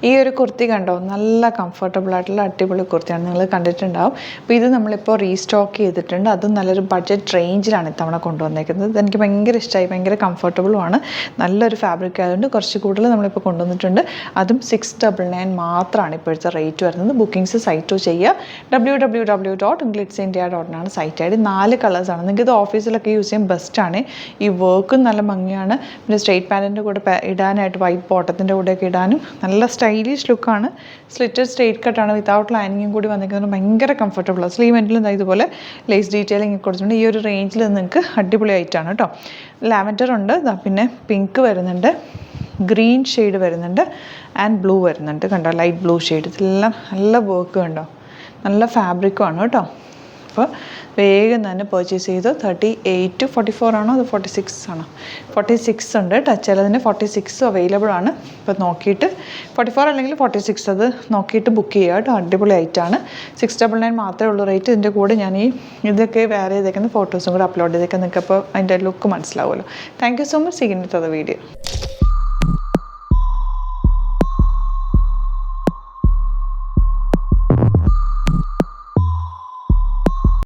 ഈ ഒരു കുർത്തി കണ്ടോ, നല്ല കംഫർട്ടബിൾ ആയിട്ടുള്ള അടിപൊളി കുർത്തിയാണ്, നിങ്ങൾ കണ്ടിട്ടുണ്ടാവും. അപ്പോൾ ഇത് നമ്മളിപ്പോൾ റീസ്റ്റോക്ക് ചെയ്തിട്ടുണ്ട്. അതും നല്ലൊരു ബഡ്ജറ്റ് റേഞ്ചിലാണ് ഇത്തവണ കൊണ്ടുവന്നേക്കുന്നത്. ഇതെനിക്ക് ഭയങ്കര ഇഷ്ടമായി, ഭയങ്കര കംഫർട്ടബിളുമാണ്, നല്ലൊരു ഫാബ്രിക് ആയതുകൊണ്ട് കുറച്ച് കൂടുതൽ നമ്മളിപ്പോൾ കൊണ്ടുവന്നിട്ടുണ്ട്. അതും 699 മാത്രമാണ് ഇപ്പോഴത്തെ റേറ്റ് വരുന്നത്. ബുക്കിംഗ്സ് സൈറ്റ് ചെയ്യുക, www.glitzindia.in ആണ് സൈറ്റ് ഐ ഡി. 4 കളേഴ്സാണ്. നിങ്ങൾക്ക് ഇത് ഓഫീസിലൊക്കെ യൂസ് ചെയ്യാൻ ബെസ്റ്റാണ്. ഈ വർക്കും നല്ല ഭംഗിയാണ്. പിന്നെ സ്ട്രെയിറ്റ് പാൻറ്റിൻ്റെ കൂടെ ഇടാനായിട്ട് വൈറ്റ് ബോട്ടത്തിൻ്റെ കൂടെയൊക്കെ ഇടാനും നല്ല സ്റ്റൈലിഷ് ലുക്കാണ്. സ്ലിറ്റഡ് സ്ട്രെയിറ്റ് കട്ടാണ്, വിത്തൗട്ട് ലൈനിങ്ങും കൂടി വന്നിരിക്കുന്നത് ഭയങ്കര കംഫർട്ടബിളാണ്. സ്ലീവ് എൻഡിലും ഇതുപോലെ ലേസ് ഡീറ്റെയിലിംഗ് കൊടുത്തിട്ടുണ്ട്. ഈ ഒരു റേഞ്ചിൽ നിങ്ങൾക്ക് അടിപൊളിയായിട്ടാണ് കേട്ടോ. ലാവൻഡർ ഉണ്ട്, പിന്നെ പിങ്ക് വരുന്നുണ്ട്, ഗ്രീൻ ഷെയ്ഡ് വരുന്നുണ്ട്, ആൻഡ് ബ്ലൂ വരുന്നുണ്ട്. കണ്ടോ, ലൈറ്റ് ബ്ലൂ ഷെയ്ഡ്. ഇതെല്ലാം നല്ല വർക്ക് കണ്ടോ, നല്ല ഫാബ്രിക്കുമാണ് കേട്ടോ. അപ്പോൾ വേഗം തന്നെ പർച്ചേസ് ചെയ്തു. 38 to 44 ആണോ അത് 46 ആണോ? 46 ഉണ്ട് കേട്ടോ. ചിലതിന് 46 അവൈലബിൾ ആണ്. ഇപ്പോൾ നോക്കിയിട്ട് 44 അല്ലെങ്കിൽ 46 അത് നോക്കിയിട്ട് ബുക്ക് ചെയ്യുക കേട്ടോ. അടിപൊളി ഐറ്റാണ്. 699 മാത്രമേ ഉള്ളൂ റേറ്റ്. ഇതിൻ്റെ കൂടെ ഞാൻ ഇതൊക്കെ വേറെ ചെയ്തേക്കുന്ന ഫോട്ടോസും കൂടെ അപ്ലോഡ് ചെയ്തേക്കാം. നിങ്ങൾക്ക് അപ്പോൾ അതിൻ്റെ ലുക്ക് മനസ്സിലാവുമല്ലോ. Thank you so much. See you in the video.